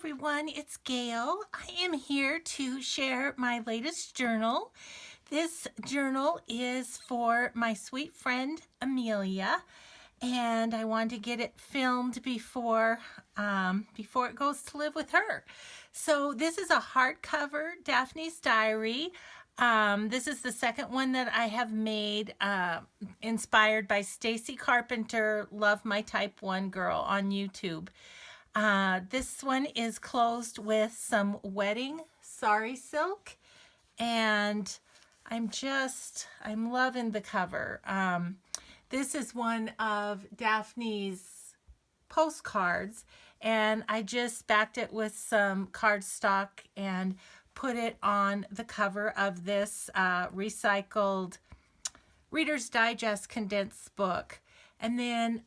everyone, it's Gail. I am here to share my latest journal. This journal is for my sweet friend Amelia, and I wanted to get it filmed before it goes to live with her. So this is a hardcover Daphne's Diary. This is the second one that I have made, inspired by Stacy Carpenter, Love My Type 1 Girl on YouTube. This one is closed with some wedding sari silk, and I'm loving the cover. This is one of Daphne's postcards, and I just backed it with some cardstock and put it on the cover of this recycled Reader's Digest condensed book. And then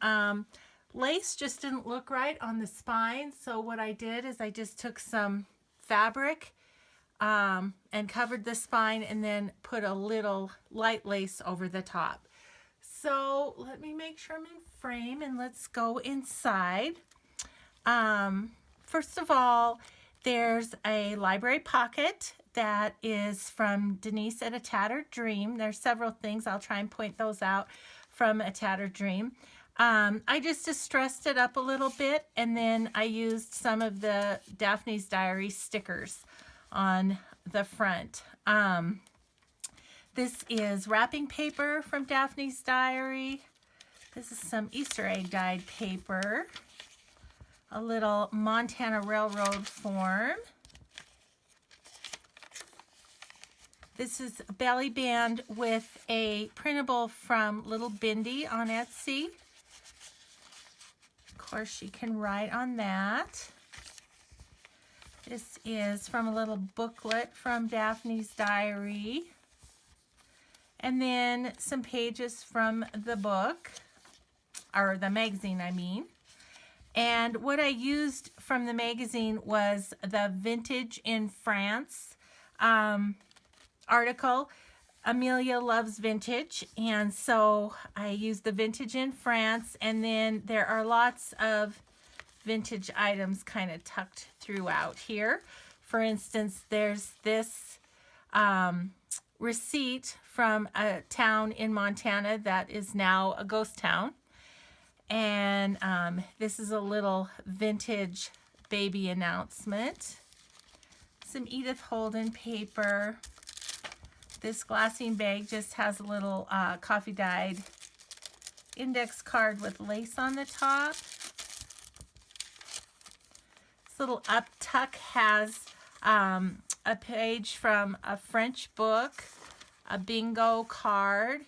lace just didn't look right on the spine, so what I did is I just took some fabric and covered the spine and then put a little light lace over the top. So let me make sure I'm in frame and let's go inside. First of all, there's a library pocket that is from Denise at A Tattered Dream. There's several things. I'll try and point those out from A Tattered Dream. I just distressed it up a little bit, and then I used some of the Daphne's Diary stickers on the front. This is wrapping paper from Daphne's Diary. This is some Easter egg dyed paper. A little Montana Railroad form. This is a belly band with a printable from Little Bindi on Etsy. Of course, you can write on that. This is from a little booklet from Daphne's Diary. And then some pages from the book, or the magazine, I mean. And what I used from the magazine was the Vintage in France article. Amelia loves vintage, and so I used the Vintage in France, and then there are lots of vintage items kind of tucked throughout here. For instance, there's this receipt from a town in Montana that is now a ghost town. And this is a little vintage baby announcement. Some Edith Holden paper. This glassine bag just has a little coffee dyed index card with lace on the top. This little up tuck has a page from a French book, a bingo card.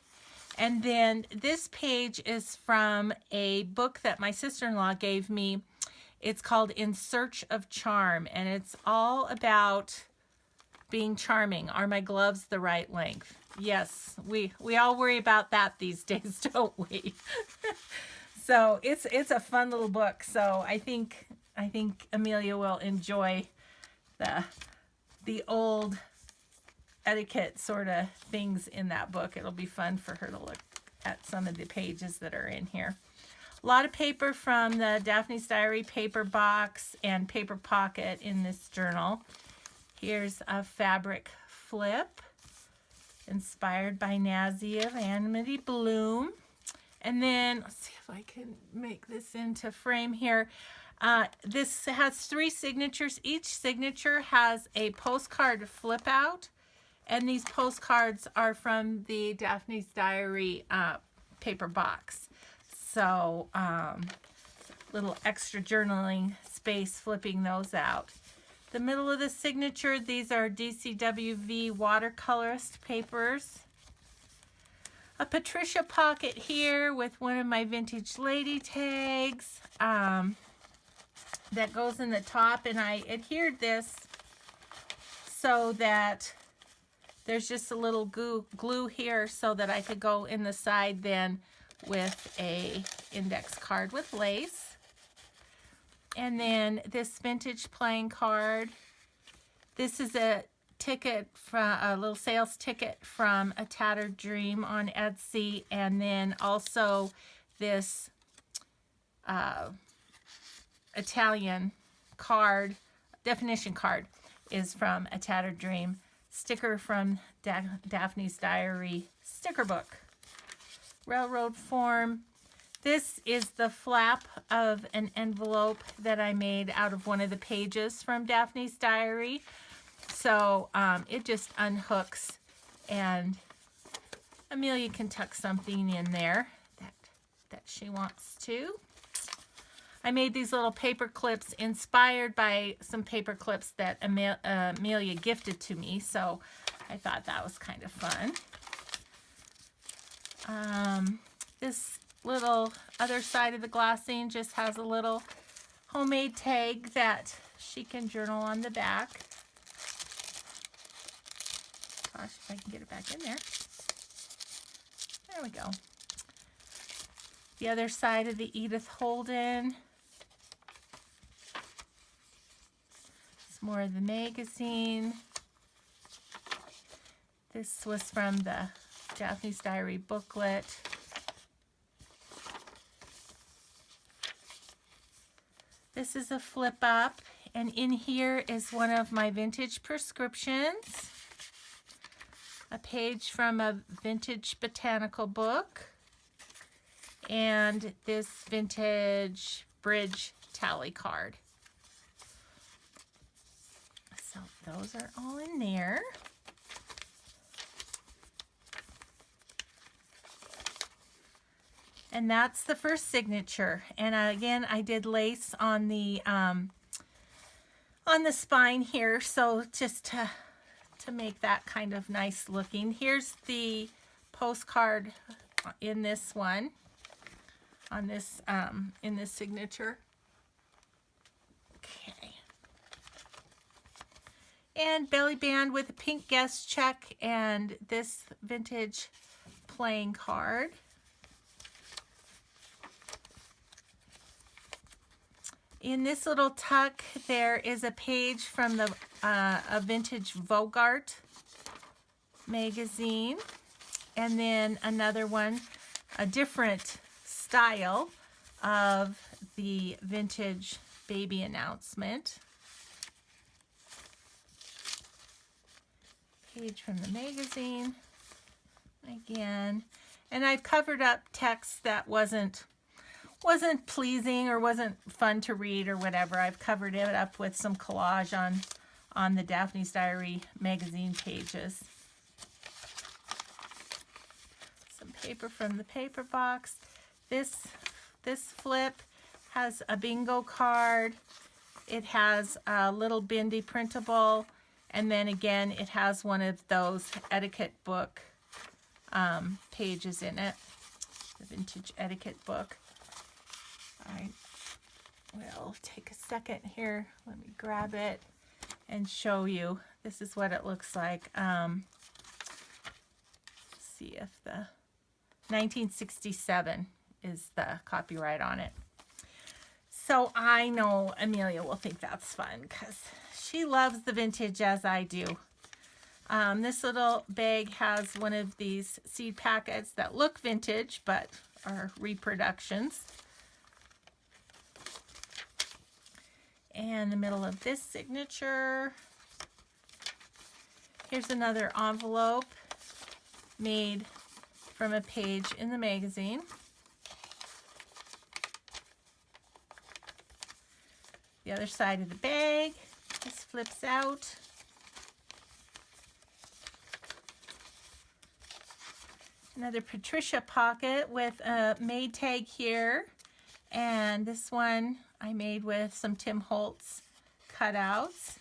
And then this page is from a book that my sister-in-law gave me. It's called In Search of Charm, and it's all about being charming. Are my gloves the right length? Yes, we all worry about that these days, don't we? So it's a fun little book. So I think Amelia will enjoy the old etiquette sort of things in that book. It'll be fun for her to look at some of the pages that are in here. A lot of paper from the Daphne's Diary paper box and paper pocket in this journal. Here's a fabric flip inspired by Nazi of Amity Bloom. And then let's see if I can make this into frame here. This has 3 signatures. Each signature has a postcard flip out. And these postcards are from the Daphne's Diary paper box. So, little extra journaling space flipping those out. The middle of the signature, these are DCWV watercolorist papers. A Patricia pocket here with one of my vintage lady tags that goes in the top. And I adhered this so that there's just a little glue here so that I could go in the side then with a index card with lace. And then this vintage playing card. This is a ticket from a little sales ticket from A Tattered Dream on Etsy, and then also this Italian card definition card is from A Tattered Dream. Sticker from Daphne's Diary sticker book. Railroad form. This is the flap of an envelope that I made out of one of the pages from Daphne's Diary. So it just unhooks and Amelia can tuck something in there that she wants to. I made these little paper clips inspired by some paper clips that Amelia gifted to me, so I thought that was kind of fun. This little other side of the glassing just has a little homemade tag that she can journal on the back. Gosh, if I can get it back in there. There we go. The other side of the Edith Holden. It's more of the magazine. This was from the Daphne's Diary booklet. This is a flip up, and in here is one of my vintage prescriptions. A page from a vintage botanical book. And this vintage bridge tally card. So those are all in there. And that's the first signature. And again, I did lace on the spine here, so just to make that kind of nice looking. Here's the postcard in this one, on this in this signature. Okay. And belly band with a pink guest check and this vintage playing card. In this little tuck, there is a page from the a vintage Bogart magazine, and then another one, a different style of the vintage baby announcement. Page from the magazine again, and I've covered up text that wasn't pleasing or wasn't fun to read or whatever. I've covered it up with some collage on the Daphne's Diary magazine pages. Some paper from the paper box. This flip has a bingo card. It has a little Bindi printable, and then again it has one of those etiquette book pages in it, the vintage etiquette book. I will take a second here. Let me grab it and show you. This is what it looks like. Let's see if the 1967 is the copyright on it. So I know Amelia will think that's fun because she loves the vintage as I do. This little bag has one of these seed packets that look vintage but are reproductions. And the middle of this signature. Here's another envelope made from a page in the magazine. The other side of the bag, this flips out. Another Patricia pocket with a made tag here. And this one I made with some Tim Holtz cutouts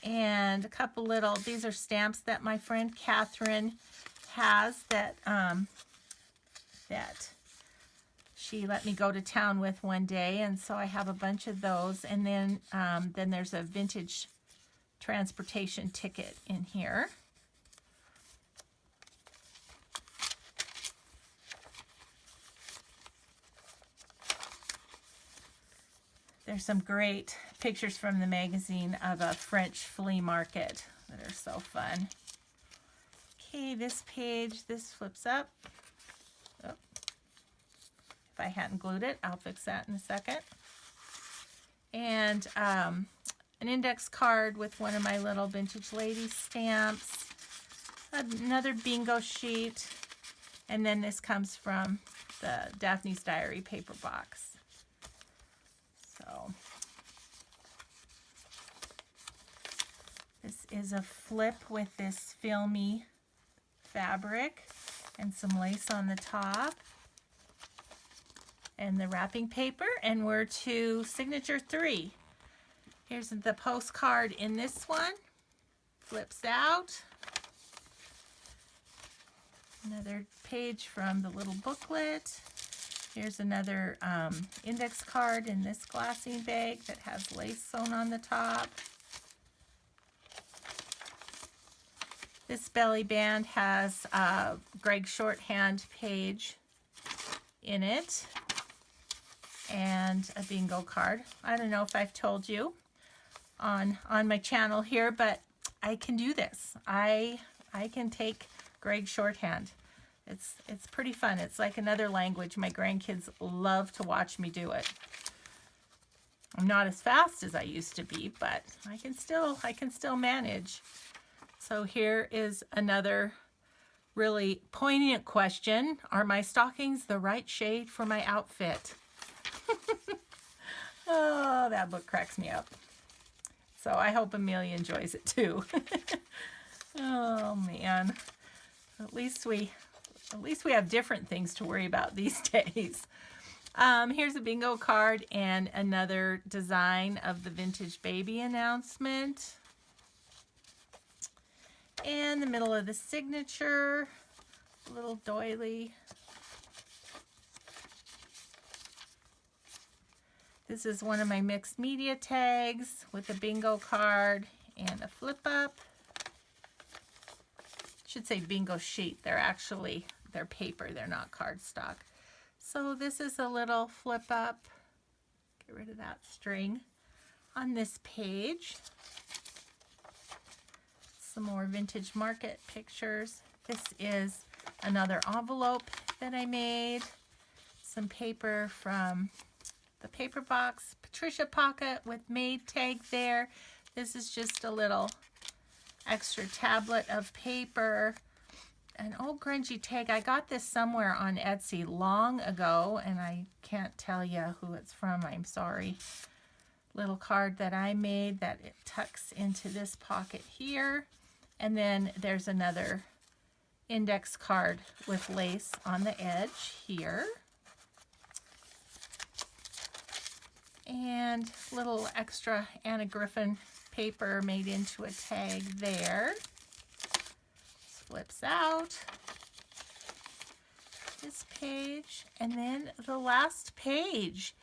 and a couple little, these are stamps that my friend Catherine has that that she let me go to town with one day, and so I have a bunch of those. And then there's a vintage transportation ticket in here. There's some great pictures from the magazine of a French flea market that are so fun. Okay, this page, this flips up. Oh. If I hadn't glued it, I'll fix that in a second. And an index card with one of my little vintage lady stamps, another bingo sheet, and then this comes from the Daphne's Diary paper box. So this is a flip with this filmy fabric and some lace on the top and the wrapping paper, and we're to signature 3. Here's the postcard in this one. Flips out. Another page from the little booklet. Here's another index card in this glassine bag that has lace sewn on the top. This belly band has a Greg shorthand page in it and a bingo card. I don't know if I've told you on my channel here, but I can do this. I can take Greg shorthand. It's pretty fun. It's like another language. My grandkids love to watch me do it. I'm not as fast as I used to be, but I can still manage. So here is another really poignant question. Are my stockings the right shade for my outfit? Oh, that book cracks me up. So I hope Amelia enjoys it too. Oh man. At least we have different things to worry about these days. Here's a bingo card and another design of the Vintage Baby announcement. And the middle of the signature, a little doily. This is one of my mixed media tags with a bingo card and a flip up. Should say bingo sheet. They're paper, they're not cardstock. So this is a little flip up. Get rid of that string on this page. Some more Vintage Market pictures. This is another envelope that I made. Some paper from the paper box. Patricia Pocket with made tag there. This is just a little extra tablet of paper. An old grungy tag. I got this somewhere on Etsy long ago, and I can't tell you who it's from. I'm sorry. Little card that I made that it tucks into this pocket here. And then there's another index card with lace on the edge here. And little extra Anna Griffin paper made into a tag there. Flips out this page, and then the last page.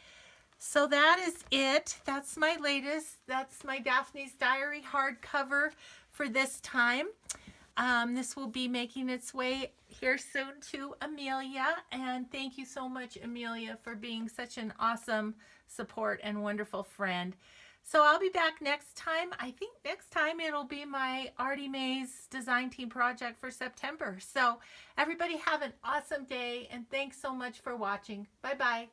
So that is it. That's my latest. That's my Daphne's Diary hardcover for this time. This will be making its way here soon to Amelia, and thank you so much, Amelia, for being such an awesome support and wonderful friend. So I'll be back next time. I think next time it'll be my Artie Mae's design team project for September. So everybody have an awesome day, and thanks so much for watching. Bye-bye.